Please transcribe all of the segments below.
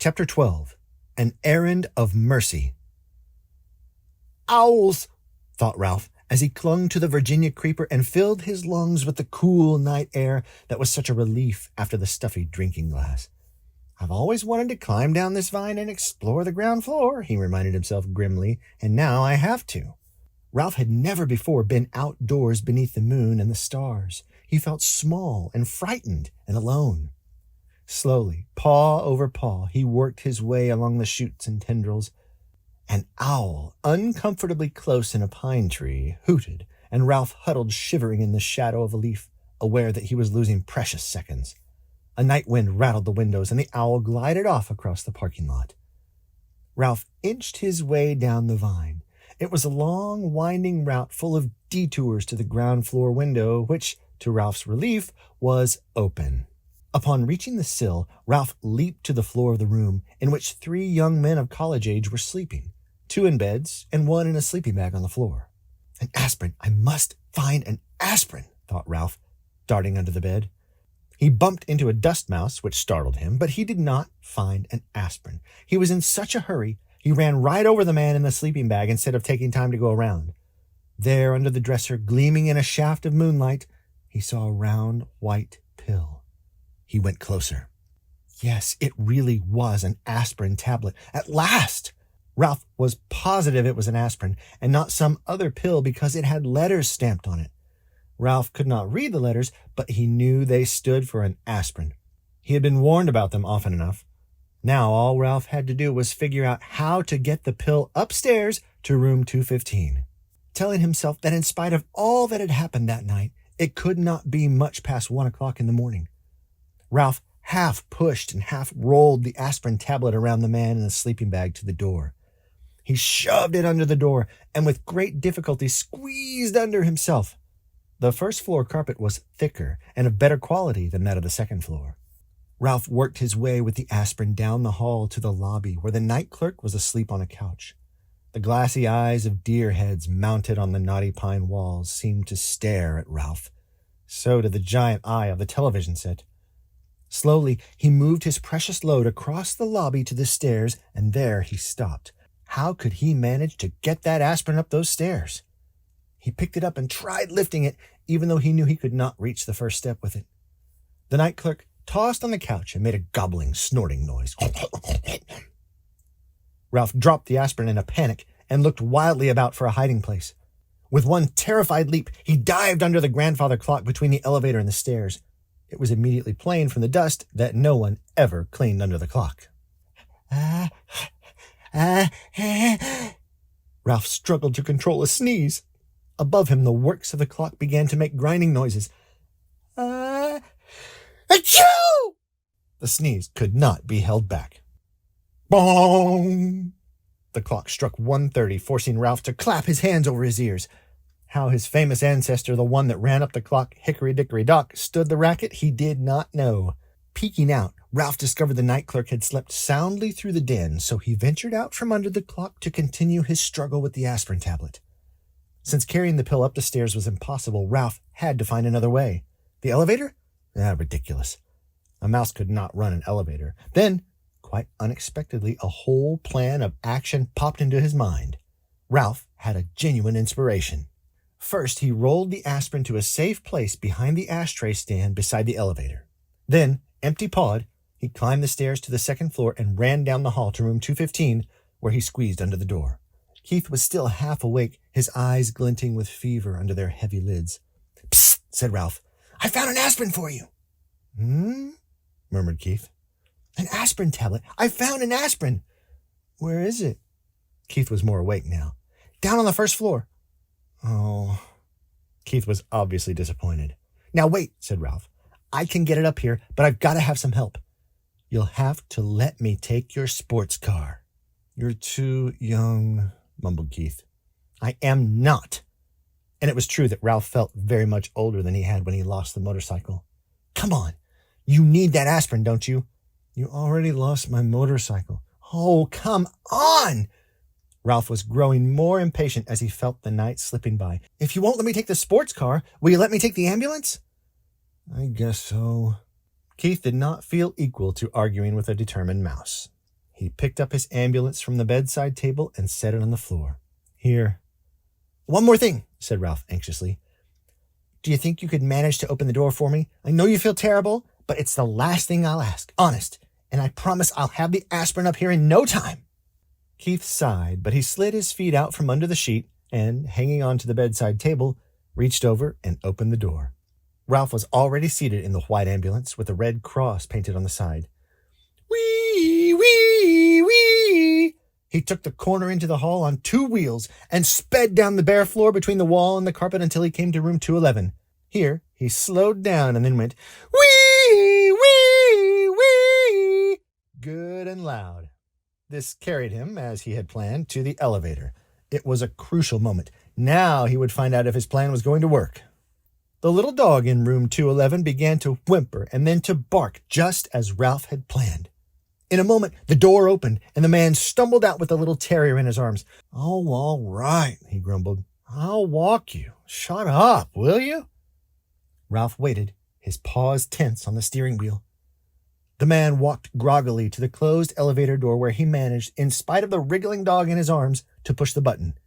Chapter 12. An Errand of Mercy. Owls, thought Ralph, as he clung to the Virginia creeper and filled his lungs with the cool night air that was such a relief after the stuffy drinking glass. I've always wanted to climb down this vine and explore the ground floor, he reminded himself grimly, and now I have to. Ralph had never before been outdoors beneath the moon and the stars. He felt small and frightened and alone. Slowly, paw over paw, he worked his way along the shoots and tendrils. An owl, uncomfortably close in a pine tree, hooted, and Ralph huddled shivering in the shadow of a leaf, aware that he was losing precious seconds. A night wind rattled the windows, and the owl glided off across the parking lot. Ralph inched his way down the vine. It was a long, winding route full of detours to the ground floor window, which, to Ralph's relief, was open. Upon reaching the sill, Ralph leaped to the floor of the room, in which 3 young men of college age were sleeping, 2 in beds and 1 in a sleeping bag on the floor. An aspirin! I must find an aspirin, thought Ralph, darting under the bed. He bumped into a dust mouse, which startled him, but he did not find an aspirin. He was in such a hurry, he ran right over the man in the sleeping bag instead of taking time to go around. There, under the dresser, gleaming in a shaft of moonlight, he saw a round, white pill. He went closer. Yes, it really was an aspirin tablet. At last! Ralph was positive it was an aspirin and not some other pill because it had letters stamped on it. Ralph could not read the letters, but he knew they stood for an aspirin. He had been warned about them often enough. Now all Ralph had to do was figure out how to get the pill upstairs to room 215. Telling himself that in spite of all that had happened that night, it could not be much past 1 o'clock in the morning. Ralph half pushed and half rolled the aspirin tablet around the man in the sleeping bag to the door. He shoved it under the door and with great difficulty squeezed under himself. The first floor carpet was thicker and of better quality than that of the second floor. Ralph worked his way with the aspirin down the hall to the lobby where the night clerk was asleep on a couch. The glassy eyes of deer heads mounted on the knotty pine walls seemed to stare at Ralph. So did the giant eye of the television set. Slowly, he moved his precious load across the lobby to the stairs, and there he stopped. How could he manage to get that aspirin up those stairs? He picked it up and tried lifting it, even though he knew he could not reach the first step with it. The night clerk tossed on the couch and made a gobbling, snorting noise. Ralph dropped the aspirin in a panic and looked wildly about for a hiding place. With one terrified leap, he dived under the grandfather clock between the elevator and the stairs. It was immediately plain from the dust that no one ever cleaned under the clock. Ralph struggled to control a sneeze. Above him, the works of the clock began to make grinding noises. Achoo! The sneeze could not be held back. Bong! The clock struck 1:30, forcing Ralph to clap his hands over his ears. How his famous ancestor, the one that ran up the clock, hickory-dickory-dock, stood the racket, he did not know. Peeking out, Ralph discovered the night clerk had slept soundly through the den, so he ventured out from under the clock to continue his struggle with the aspirin tablet. Since carrying the pill up the stairs was impossible, Ralph had to find another way. The elevator? Ridiculous. A mouse could not run an elevator. Then, quite unexpectedly, a whole plan of action popped into his mind. Ralph had a genuine inspiration. First, he rolled the aspirin to a safe place behind the ashtray stand beside the elevator. Then, empty-pawed, he climbed the stairs to the second floor and ran down the hall to room 215, where he squeezed under the door. Keith was still half awake, his eyes glinting with fever under their heavy lids. "Psst," said Ralph. "I found an aspirin for you." Murmured Keith. "An aspirin tablet. I found an aspirin." "Where is it?" Keith was more awake now. "Down on the first floor." "Oh." Keith was obviously disappointed. "Now wait," said Ralph. "I can get it up here, but I've got to have some help." "You'll have to let me take your sports car." "You're too young," mumbled Keith. "I am not." And it was true that Ralph felt very much older than he had when he lost the motorcycle. "Come on. You need that aspirin, don't you?" "You already lost my motorcycle." "Oh, come on!" Ralph was growing more impatient as he felt the night slipping by. "If you won't let me take the sports car, will you let me take the ambulance?" "I guess so." Keith did not feel equal to arguing with a determined mouse. He picked up his ambulance from the bedside table and set it on the floor. Here. One more thing, said Ralph anxiously. Do you think you could manage to open the door for me? I know you feel terrible, but it's the last thing I'll ask, honest, and I promise I'll have the aspirin up here in no time. Keith sighed, but he slid his feet out from under the sheet and, hanging on to the bedside table, reached over and opened the door. Ralph was already seated in the white ambulance with a red cross painted on the side. Wee, wee, wee! He took the corner into the hall on 2 wheels and sped down the bare floor between the wall and the carpet until he came to room 211. Here, he slowed down and then went, wee, wee, wee, good and loud. This carried him, as he had planned, to the elevator. It was a crucial moment. Now he would find out if his plan was going to work. The little dog in room 211 began to whimper and then to bark, just as Ralph had planned. In a moment, the door opened, and the man stumbled out with the little terrier in his arms. Oh, all right, he grumbled. I'll walk you. Shut up, will you? Ralph waited, his paws tense on the steering wheel. The man walked groggily to the closed elevator door where he managed, in spite of the wriggling dog in his arms, to push the button.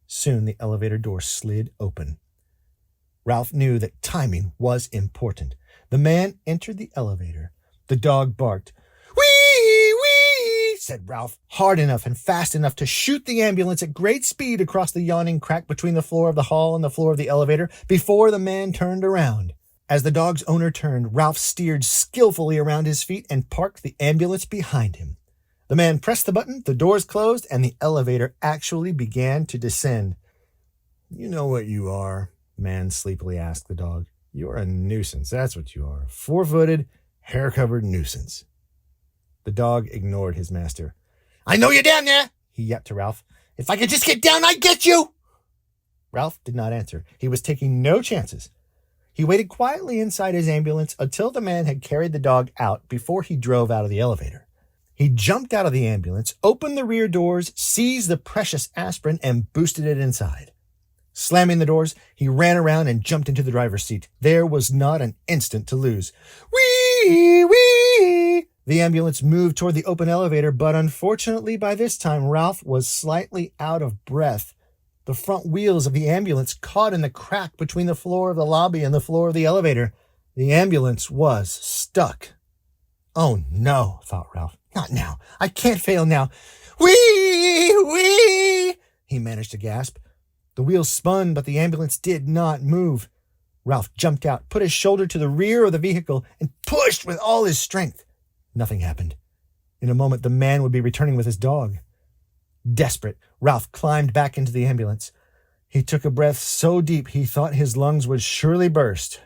Soon the elevator door slid open. Ralph knew that timing was important. The man entered the elevator. The dog barked. Wee, wee, said Ralph, hard enough and fast enough to shoot the ambulance at great speed across the yawning crack between the floor of the hall and the floor of the elevator before the man turned around. As the dog's owner turned, Ralph steered skillfully around his feet and parked the ambulance behind him. The man pressed the button, the doors closed, and the elevator actually began to descend. You know what you are, the man sleepily asked the dog. You're a nuisance, that's what you are. 4-footed, hair-covered nuisance. The dog ignored his master. I know you're down there, he yapped to Ralph. If I could just get down, I'd get you. Ralph did not answer. He was taking no chances. He waited quietly inside his ambulance until the man had carried the dog out before he drove out of the elevator. He jumped out of the ambulance, opened the rear doors, seized the precious aspirin, and boosted it inside. Slamming the doors, he ran around and jumped into the driver's seat. There was not an instant to lose. Wee, wee! The ambulance moved toward the open elevator, but unfortunately by this time Ralph was slightly out of breath. The front wheels of the ambulance caught in the crack between the floor of the lobby and the floor of the elevator. The ambulance was stuck. Oh no, thought Ralph. Not now. I can't fail now. Wee! Wee! He managed to gasp. The wheels spun, but the ambulance did not move. Ralph jumped out, put his shoulder to the rear of the vehicle, and pushed with all his strength. Nothing happened. In a moment, the man would be returning with his dog. Desperate, Ralph climbed back into the ambulance. He took a breath so deep he thought his lungs would surely burst.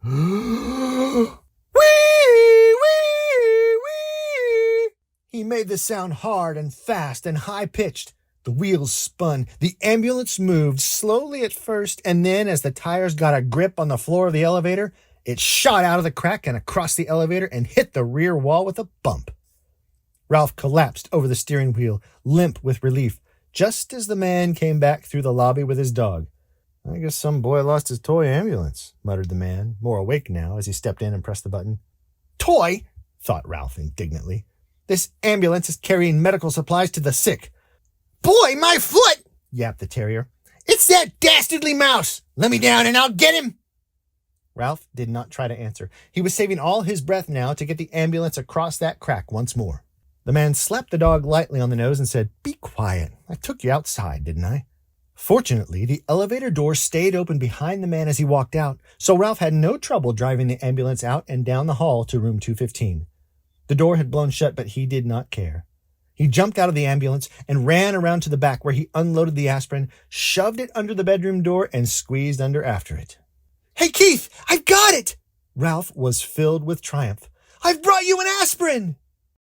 Wee! Wee! Wee! He made the sound hard and fast and high-pitched. The wheels spun. The ambulance moved, slowly at first, and then as the tires got a grip on the floor of the elevator, it shot out of the crack and across the elevator and hit the rear wall with a bump. Ralph collapsed over the steering wheel, limp with relief, just as the man came back through the lobby with his dog. I guess some boy lost his toy ambulance, muttered the man, more awake now as he stepped in and pressed the button. Toy? Thought Ralph indignantly. This ambulance is carrying medical supplies to the sick. Boy, my foot! Yapped the terrier. It's that dastardly mouse! Let me down and I'll get him! Ralph did not try to answer. He was saving all his breath now to get the ambulance across that crack once more. The man slapped the dog lightly on the nose and said, Be quiet. I took you outside, didn't I? Fortunately, the elevator door stayed open behind the man as he walked out, so Ralph had no trouble driving the ambulance out and down the hall to room 215. The door had blown shut, but he did not care. He jumped out of the ambulance and ran around to the back where he unloaded the aspirin, shoved it under the bedroom door, and squeezed under after it. Hey, Keith, I've got it! Ralph was filled with triumph. I've brought you an aspirin!